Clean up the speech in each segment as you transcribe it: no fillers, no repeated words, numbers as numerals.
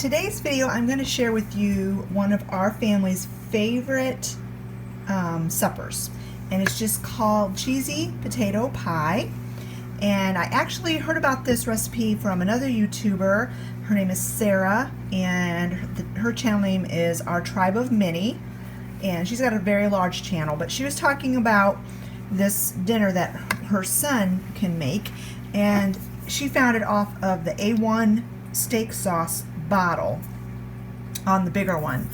today's video, I'm going to share with you one of our family's favorite suppers, and it's just called cheesy potato pie. And I actually heard about this recipe from another YouTuber. Her name is Sarah, and her channel name is Our Tribe of Many, and she's got a very large channel. But she was talking about this dinner that her son can make, and she found it off of the A1 steak sauce bottle on the bigger one.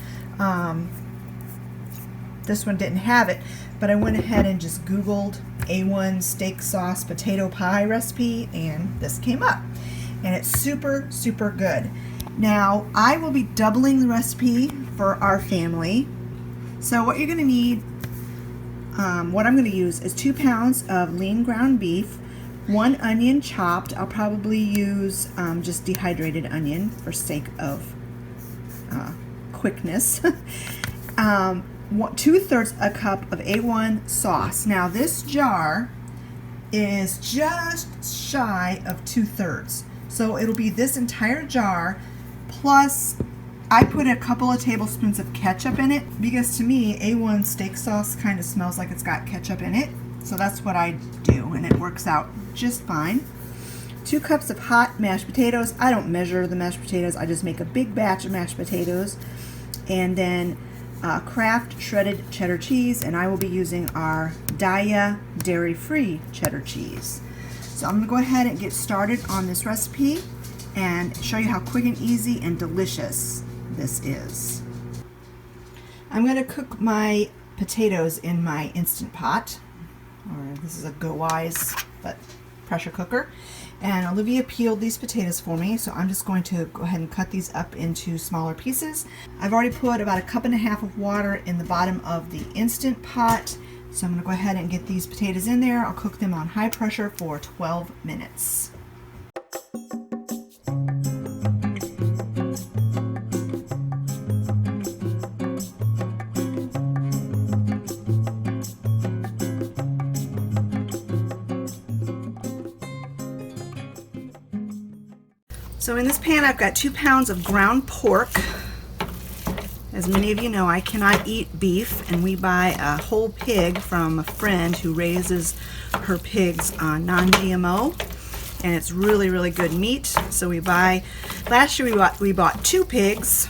This one didn't have it, but I went ahead and just Googled A1 steak sauce potato pie recipe, and this came up, and it's super good. Now I will be doubling the recipe for our family, so what you're going to need, what I'm going to use is 2 pounds of lean ground beef, 1 onion chopped. I'll probably use just dehydrated onion for sake of quickness. 2/3 a cup of A1 sauce. Now this jar is just shy of 2/3, so it'll be this entire jar, plus I put a couple of tablespoons of ketchup in it, because to me A1 steak sauce kind of smells like it's got ketchup in it, so that's what I do, and it works out just fine. 2 cups of hot mashed potatoes. I don't measure the mashed potatoes, I just make a big batch of mashed potatoes. And then Kraft shredded cheddar cheese, and I will be using our Daiya dairy-free cheddar cheese. So I'm going to go ahead and get started on this recipe and show you how quick and easy and delicious this is. I'm going to cook my potatoes in my Instant Pot, or this is a Go-Wise but pressure cooker, and Olivia peeled these potatoes for me, so I'm just going to go ahead and cut these up into smaller pieces. I've already put about 1.5 cups of water in the bottom of the Instant Pot, so I'm going to go ahead and get these potatoes in there. I'll cook them on high pressure for 12 minutes. So in this pan I've got 2 pounds of ground pork. As many of you know, I cannot eat beef, and we buy a whole pig from a friend who raises her pigs on non-GMO, and it's really good meat. So we buy, last year we bought 2 pigs,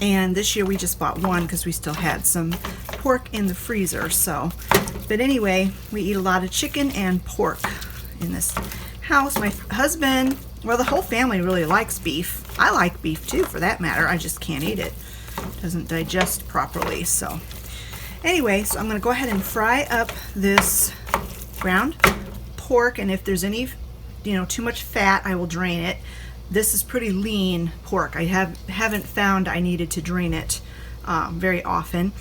and this year we just bought 1 because we still had some pork in the freezer. So, but anyway, we eat a lot of chicken and pork in this house. My husband, well, the whole family really likes beef. I like beef too, for that matter. I just can't eat it. It doesn't digest properly. So anyway, so I'm going to go ahead and fry up this ground pork, and if there's any, too much fat, I will drain it. This is pretty lean pork. I haven't found I needed to drain it very often.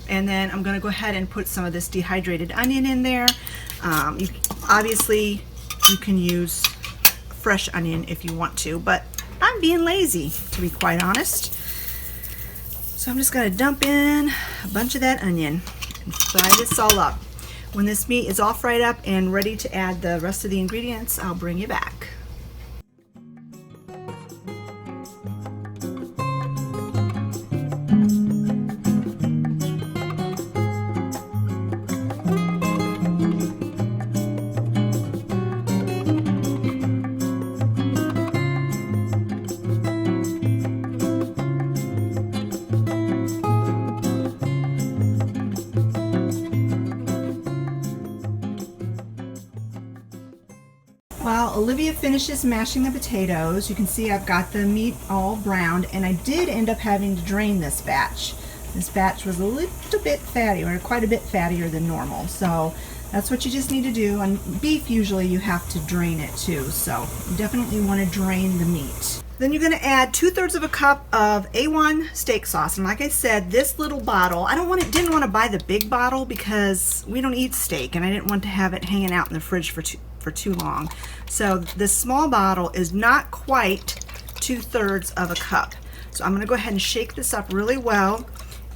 And then I'm going to go ahead and put some of this dehydrated onion in there. Obviously you can use fresh onion if you want to, but I'm being lazy, to be quite honest. So I'm just going to dump in a bunch of that onion and fry this all up. When this meat is all fried up and ready to add the rest of the ingredients, I'll bring you back. While Olivia finishes mashing the potatoes, you can see I've got the meat all browned, and I did end up having to drain this batch. This batch was a little bit fattier, or quite a bit fattier than normal, so that's what you just need to do. On beef, usually you have to drain it too, so you definitely want to drain the meat. Then you're going to add 2/3 of a cup of A1 steak sauce, and like I said, this little bottle, didn't want to buy the big bottle because we don't eat steak, and I didn't want to have it hanging out in the fridge for too long. So this small bottle is not quite 2/3 of a cup. So I'm going to go ahead and shake this up really well,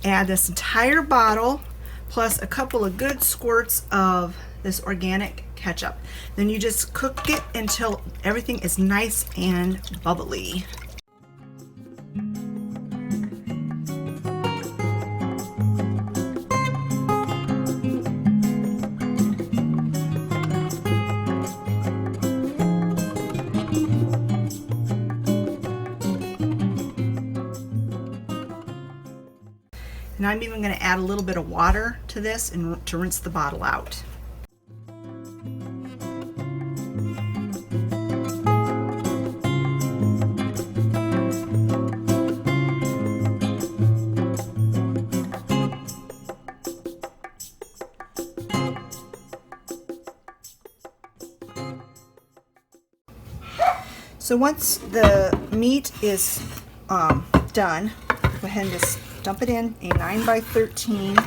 add this entire bottle plus a couple of good squirts of this organic ketchup. Then you just cook it until everything is nice and bubbly. And I'm even going to add a little bit of water to this and to rinse the bottle out. So once the meat is done, go ahead and just dump it in a 9x13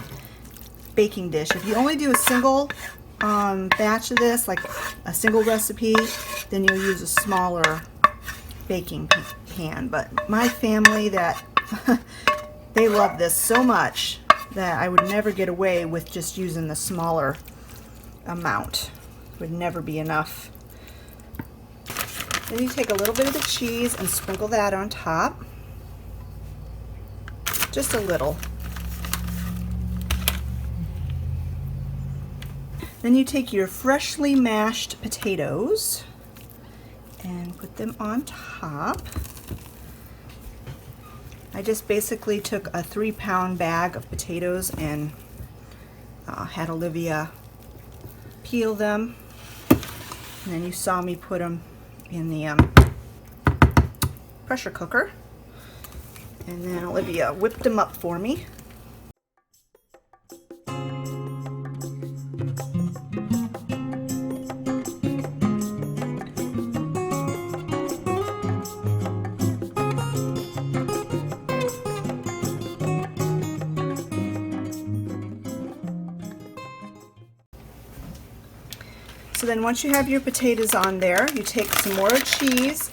baking dish. If you only do a single batch of this, like a single recipe, then you'll use a smaller baking pan. But my family, that they love this so much that I would never get away with just using the smaller amount. It would never be enough. Then you take a little bit of the cheese and sprinkle that on top. Just a little. Then you take your freshly mashed potatoes and put them on top. I just basically took a 3-pound bag of potatoes and had Olivia peel them. And then you saw me put them in the pressure cooker, and then Olivia whipped them up for me. So then once you have your potatoes on there, you take some more cheese.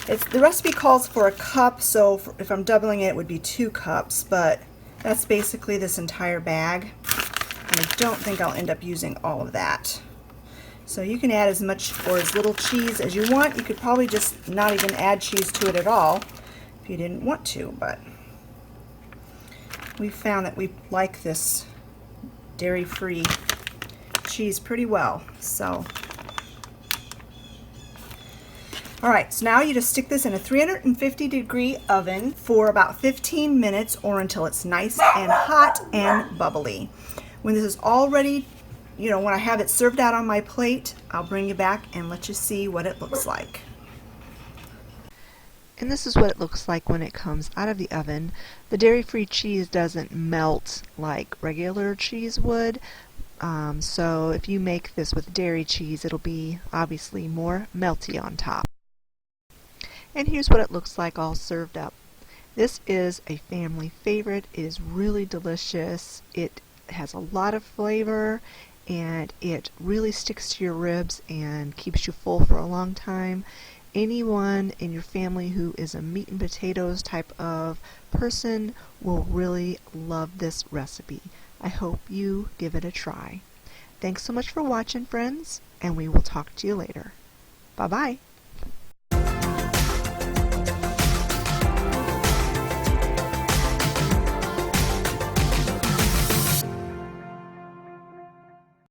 The recipe calls for a cup, so if I'm doubling it, it would be 2 cups, but that's basically this entire bag. And I don't think I'll end up using all of that. So you can add as much or as little cheese as you want. You could probably just not even add cheese to it at all if you didn't want to, but we found that we like this dairy-free cheese pretty well. So alright, so now you just stick this in a 350-degree oven for about 15 minutes or until it's nice and hot and bubbly. When this is all ready, you know, when I have it served out on my plate, I'll bring you back and let you see what it looks like. And this is what it looks like when it comes out of the oven. The dairy-free cheese doesn't melt like regular cheese would. So if you make this with dairy cheese, it'll be obviously more melty on top. And here's what it looks like all served up. This is a family favorite. It is really delicious. It has a lot of flavor, and it really sticks to your ribs and keeps you full for a long time. Anyone in your family who is a meat and potatoes type of person will really love this recipe. I hope you give it a try. Thanks so much for watching, friends, and we will talk to you later. Bye-bye.